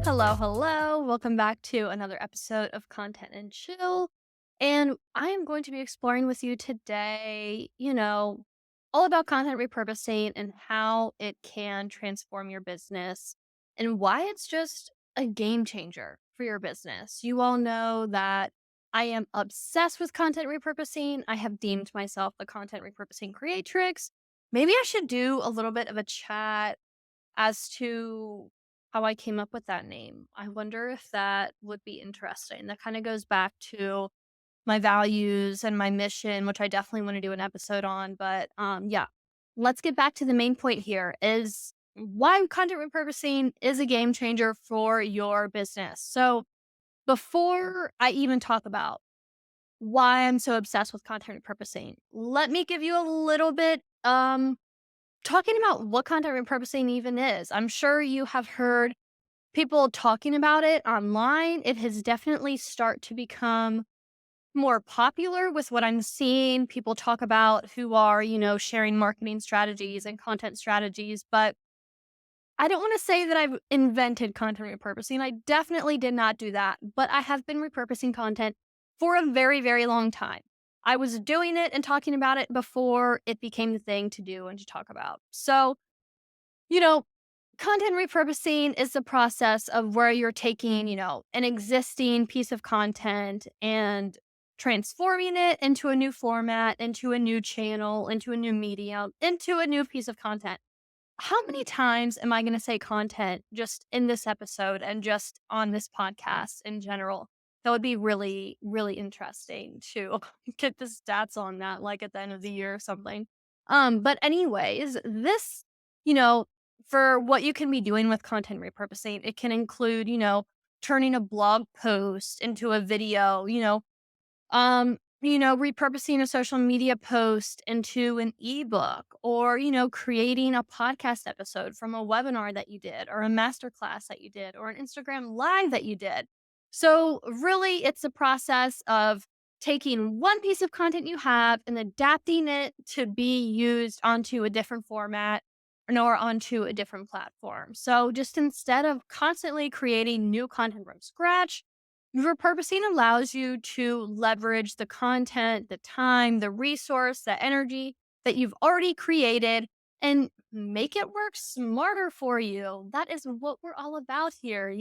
Hello, hello. Welcome back to another episode of Content and Chill. And I am going to be exploring with you today, all about content repurposing and how it can transform your business and why it's just a game changer for your business. You all know that I am obsessed with content repurposing. I have deemed myself the content repurposing creatrix. Maybe I should do a little bit of a chat as to how I came up with that name. I wonder if that would be interesting. That kind of goes back to my values and my mission, which I definitely want to do an episode on. But yeah, let's get back to the main point here is why content repurposing is a game changer for your business. So before I even talk about why I'm so obsessed with content repurposing, let me give you a little bit talking about what content repurposing even is. I'm sure you have heard people talking about it online. It has definitely start to become more popular with what I'm seeing people talk about who are, sharing marketing strategies and content strategies. But I don't want to say that I've invented content repurposing. I definitely did not do that, but I have been repurposing content for a very, very long time. I was doing it and talking about it before it became the thing to do and to talk about. So, you know, content repurposing is the process of where you're taking, an existing piece of content and transforming it into a new format, into a new channel, into a new medium, into a new piece of content. How many times am I going to say content just in this episode and just on this podcast in general? That would be really, really interesting to get the stats on that, like at the end of the year or something. But anyways, this, you know, for what you can be doing with content repurposing, it can include, turning a blog post into a video, repurposing a social media post into an ebook or, creating a podcast episode from a webinar that you did or a masterclass that you did or an Instagram live that you did. So, really, it's a process of taking one piece of content you have and adapting it to be used onto a different format or onto a different platform. So, just instead of constantly creating new content from scratch, repurposing allows you to leverage the content, the time, the resource, the energy that you've already created and make it work smarter for you. That is what we're all about here.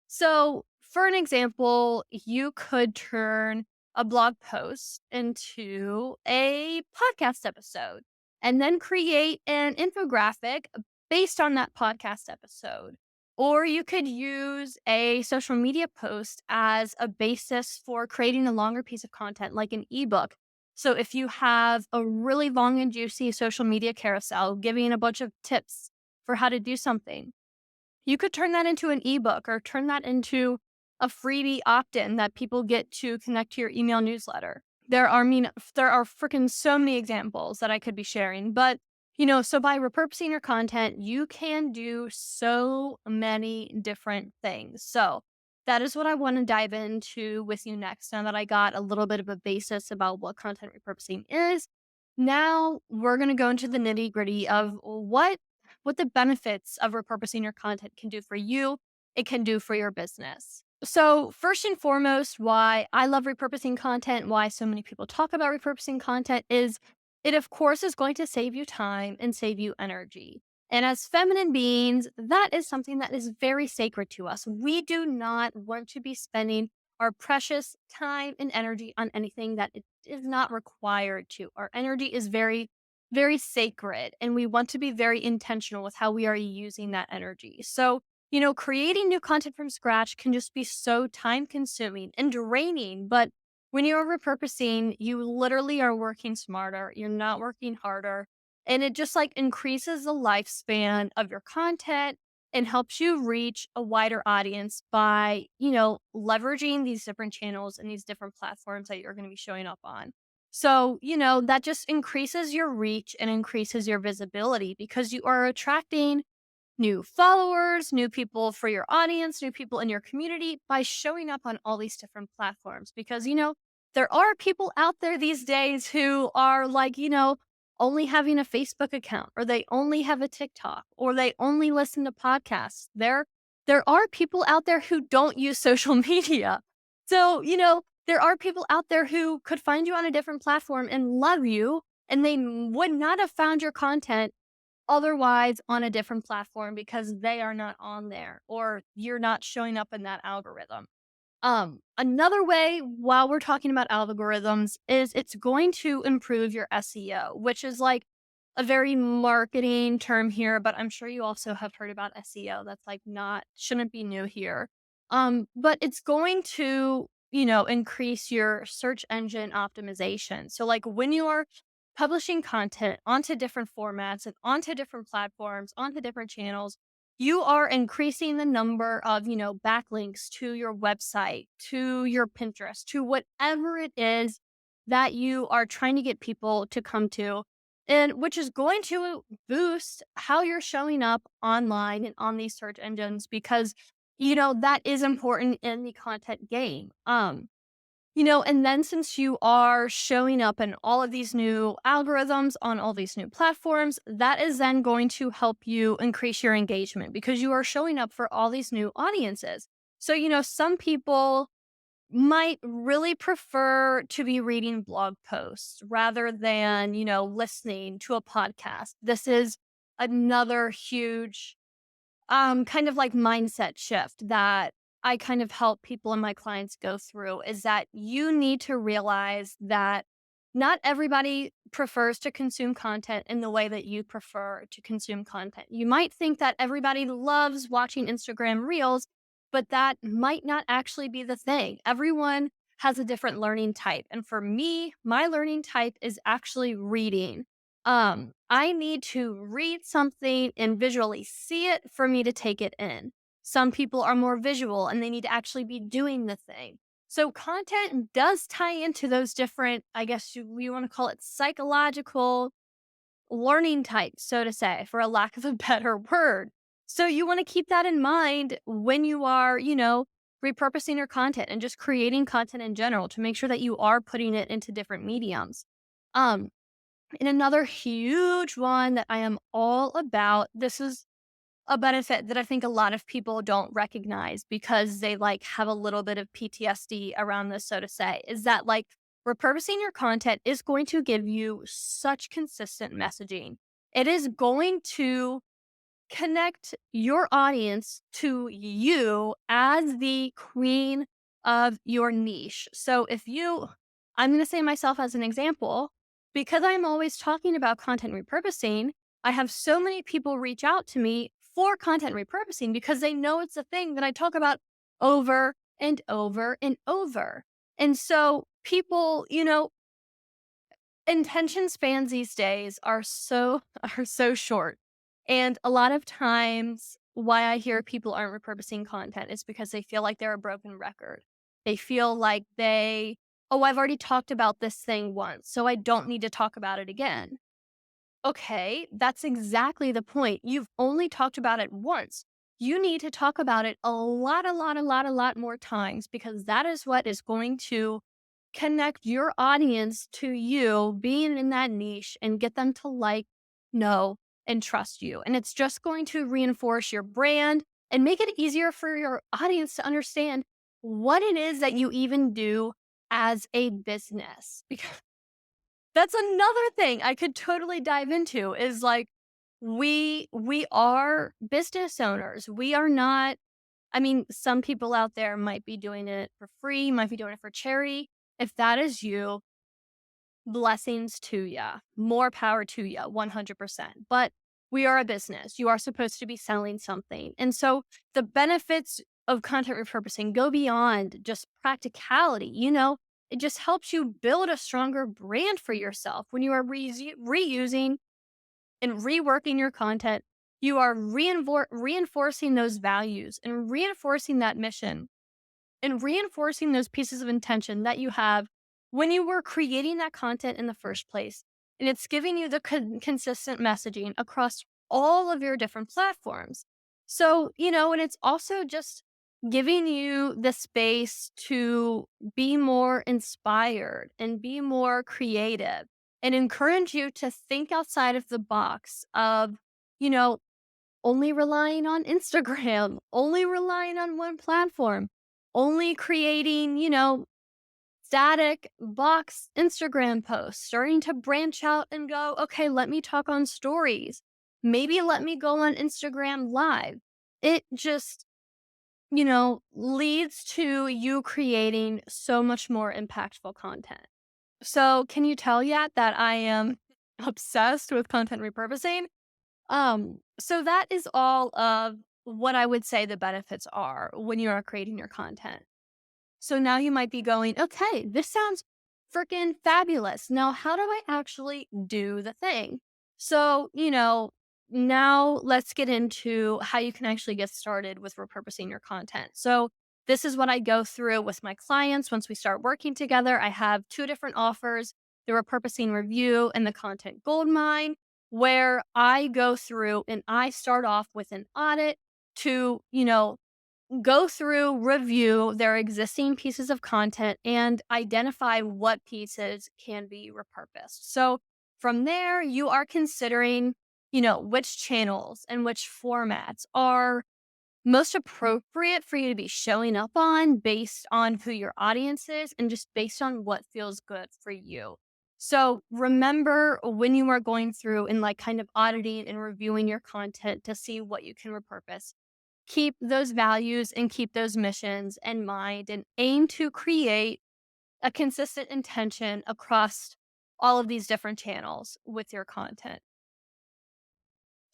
So, for an example, you could turn a blog post into a podcast episode and then create an infographic based on that podcast episode. Or you could use a social media post as a basis for creating a longer piece of content, like an ebook. So if you have a really long and juicy social media carousel giving a bunch of tips for how to do something, you could turn that into an ebook or turn that into a freebie opt-in that people get to connect to your email newsletter. There are freaking so many examples that I could be sharing, but so by repurposing your content, you can do so many different things. So that is what I want to dive into with you next. Now that I got a little bit of a basis about what content repurposing is, now we're going to go into the nitty gritty of what the benefits of repurposing your content can do for you, it can do for your business. So, first and foremost, why I love repurposing content, why so many people talk about repurposing content is it, of course, is going to save you time and save you energy. And as feminine beings, that is something that is very sacred to us. We do not want to be spending our precious time and energy on anything that it is not required to. Our energy is very, very sacred, and we want to be very intentional with how we are using that energy. So, creating new content from scratch can just be so time consuming and draining. But when you're repurposing, you literally are working smarter. You're not working harder. And it just like increases the lifespan of your content and helps you reach a wider audience by, leveraging these different channels and these different platforms that you're going to be showing up on. So, that just increases your reach and increases your visibility because you are attracting new followers, new people for your audience, new people in your community by showing up on all these different platforms. Because, there are people out there these days who are like, only having a Facebook account or they only have a TikTok or they only listen to podcasts. there are people out there who don't use social media. So, there are people out there who could find you on a different platform and love you, and they would not have found your content otherwise on a different platform because they are not on there or you're not showing up in that algorithm. Another way while we're talking about algorithms is it's going to improve your SEO, which is like a very marketing term here, but I'm sure you also have heard about SEO. That's like not shouldn't be new here. But it's going to, increase your search engine optimization. So like when you are publishing content onto different formats and onto different platforms, onto different channels, you are increasing the number of, backlinks to your website, to your Pinterest, to whatever it is that you are trying to get people to come to, and which is going to boost how you're showing up online and on these search engines because, that is important in the content game. And then since you are showing up in all of these new algorithms on all these new platforms, that is then going to help you increase your engagement because you are showing up for all these new audiences. So, some people might really prefer to be reading blog posts rather than, listening to a podcast. This is another huge kind of like mindset shift that I kind of help people and my clients go through is that you need to realize that not everybody prefers to consume content in the way that you prefer to consume content. You might think that everybody loves watching Instagram reels, but that might not actually be the thing. Everyone has a different learning type. And for me, my learning type is actually reading. I need to read something and visually see it for me to take it in. Some people are more visual and they need to actually be doing the thing. So content does tie into those different, I guess you want to call it psychological learning types, so to say, for a lack of a better word. So you want to keep that in mind when you are, repurposing your content and just creating content in general to make sure that you are putting it into different mediums. Um, and another huge one that I am all about, this is a benefit that I think a lot of people don't recognize because they like have a little bit of PTSD around this, so to say, is that like repurposing your content is going to give you such consistent messaging. It is going to connect your audience to you as the queen of your niche. So I'm going to say myself as an example, because I'm always talking about content repurposing, I have so many people reach out to me for content repurposing because they know it's a thing that I talk about over and over and over. And so people, attention spans these days are so are so short. And a lot of times why I hear people aren't repurposing content is because they feel like they're a broken record. They feel like oh, I've already talked about this thing once, so I don't need to talk about it again. Okay, that's exactly the point. You've only talked about it once. You need to talk about it a lot more times because that is what is going to connect your audience to you being in that niche and get them to like, know, and trust you. And it's just going to reinforce your brand and make it easier for your audience to understand what it is that you even do as a business. Because that's another thing I could totally dive into is like we are business owners. We are not, I mean, some people out there might be doing it for free, might be doing it for charity. If that is you, blessings to ya. More power to ya, 100%. But we are a business. You are supposed to be selling something. And so the benefits of content repurposing go beyond just practicality. It just helps you build a stronger brand for yourself when you are reusing and reworking your content. You are reinforcing those values and reinforcing that mission and reinforcing those pieces of intention that you have when you were creating that content in the first place. And it's giving you the consistent messaging across all of your different platforms. So, and it's also just giving you the space to be more inspired and be more creative and encourage you to think outside of the box of, you know, only relying on Instagram, only relying on one platform, only creating, static box Instagram posts, starting to branch out and go, okay, let me talk on stories. Maybe let me go on Instagram live. It just, leads to you creating so much more impactful content. So, can you tell yet that I am obsessed with content repurposing? So that is all of what I would say the benefits are when you are creating your content. So now you might be going, okay, this sounds freaking fabulous. Now, how do I actually do the thing? So, now let's get into how you can actually get started with repurposing your content. So, this is what I go through with my clients once we start working together. I have two different offers, the repurposing review and the content gold mine, where I go through and I start off with an audit to, go through, review their existing pieces of content, and identify what pieces can be repurposed. So from there, you are considering, which channels and which formats are most appropriate for you to be showing up on based on who your audience is and just based on what feels good for you. So remember when you are going through and like kind of auditing and reviewing your content to see what you can repurpose, keep those values and keep those missions in mind and aim to create a consistent intention across all of these different channels with your content.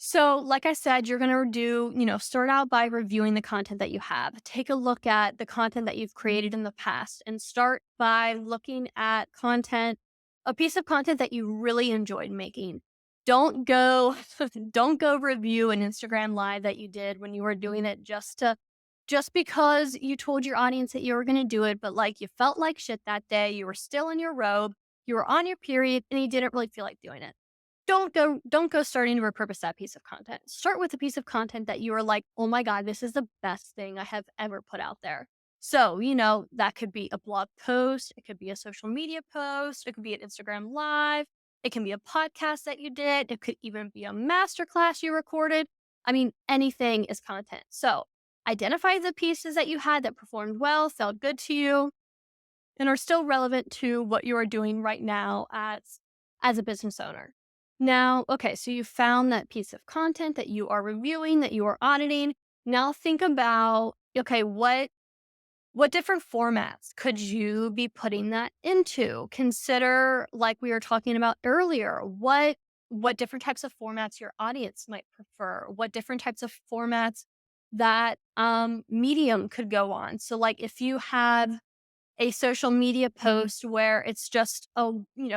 So, like I said, you're going to do, start out by reviewing the content that you have. Take a look at the content that you've created in the past and start by looking at a piece of content that you really enjoyed making. Don't go don't go review an Instagram live that you did when you were doing it just because you told your audience that you were going to do it, but like you felt like shit that day, you were still in your robe, you were on your period and you didn't really feel like doing it. Don't go starting to repurpose that piece of content. Start with a piece of content that you are like, "Oh my god, this is the best thing I have ever put out there." So, that could be a blog post, it could be a social media post, it could be an Instagram live, it can be a podcast that you did, it could even be a masterclass you recorded. I mean, anything is content. So, identify the pieces that you had that performed well, felt good to you, and are still relevant to what you are doing right now as a business owner. Now, okay, so you found that piece of content that you are reviewing, that you are auditing. Now think about, okay, what different formats could you be putting that into? Consider, like we were talking about earlier, what different types of formats your audience might prefer, what different types of formats that medium could go on. So like if you have a social media post where it's just a,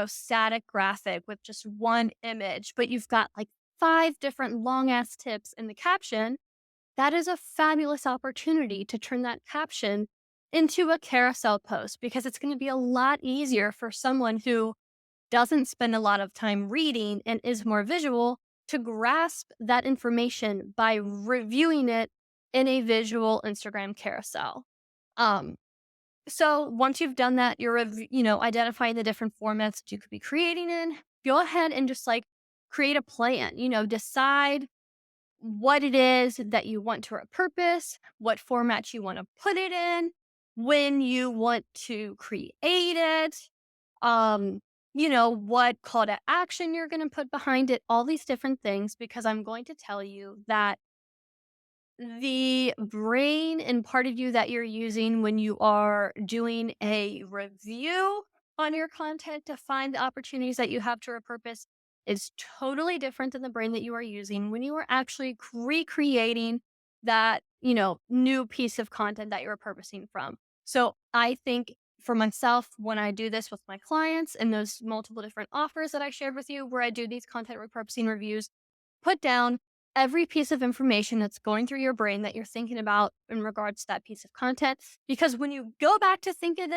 static graphic with just one image, but you've got like five different long ass tips in the caption, that is a fabulous opportunity to turn that caption into a carousel post because it's going to be a lot easier for someone who doesn't spend a lot of time reading and is more visual to grasp that information by reviewing it in a visual Instagram carousel. Um, so once you've done that, you're, identifying the different formats that you could be creating in, go ahead and just like create a plan, decide what it is that you want to repurpose, what format you want to put it in, when you want to create it, um, what call to action you're going to put behind it, all these different things, because I'm going to tell you that the brain and part of you that you're using when you are doing a review on your content to find the opportunities that you have to repurpose is totally different than the brain that you are using when you are actually recreating that, new piece of content that you're repurposing from. So I think for myself, when I do this with my clients and those multiple different offers that I shared with you, where I do these content repurposing reviews, put down every piece of information that's going through your brain that you're thinking about in regards to that piece of content. Because when you go back to think of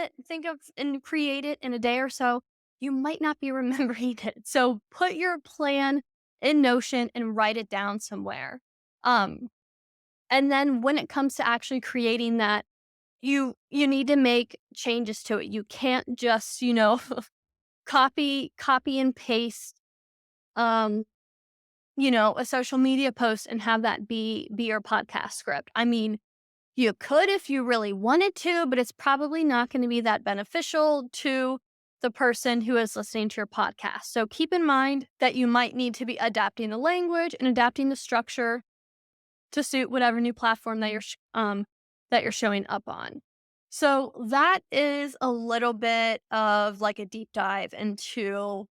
and create it in a day or so, you might not be remembering it. So put your plan in Notion and write it down somewhere. Um, and then when it comes to actually creating that, you need to make changes to it. You can't just, copy and paste um a social media post and have that be your podcast script. I mean, you could if you really wanted to, but it's probably not going to be that beneficial to the person who is listening to your podcast. So keep in mind that you might need to be adapting the language and adapting the structure to suit whatever new platform that you're showing up on. So that is a little bit of like a deep dive into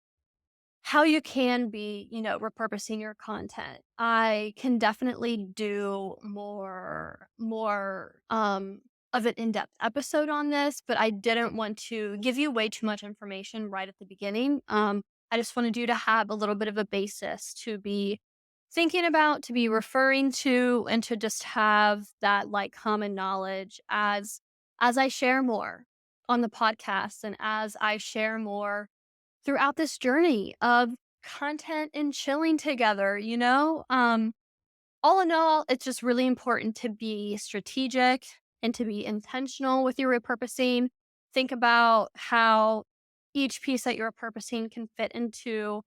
how you can be, repurposing your content. I can definitely do more of an in-depth episode on this, but I didn't want to give you way too much information right at the beginning. I just wanted you to have a little bit of a basis to be thinking about, to be referring to, and to just have that like common knowledge as I share more on the podcast and as I share more throughout this journey of content and chilling together, all in all, it's just really important to be strategic and to be intentional with your repurposing. Think about how each piece that you're repurposing can fit into,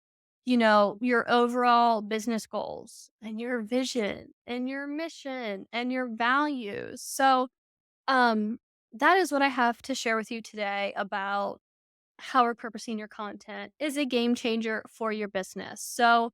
your overall business goals and your vision and your mission and your values. So, um, that is what I have to share with you today about how repurposing your content is a game changer for your business. So,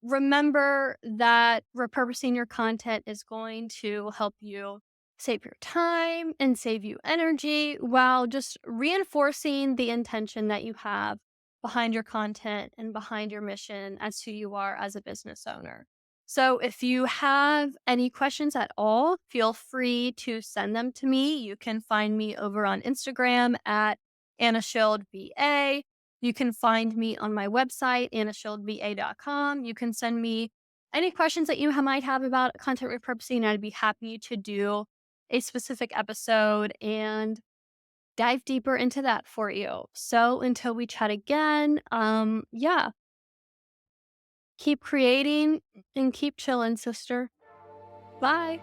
remember that repurposing your content is going to help you save your time and save you energy while just reinforcing the intention that you have behind your content and behind your mission as who you are as a business owner. So, if you have any questions at all, feel free to send them to me. You can find me over on Instagram at Anna Schild VA. You can find me on my website, annashieldva.com. You can send me any questions that you might have about content repurposing. I'd be happy to do a specific episode and dive deeper into that for you. So until we chat again, yeah, keep creating and keep chilling, sister. Bye.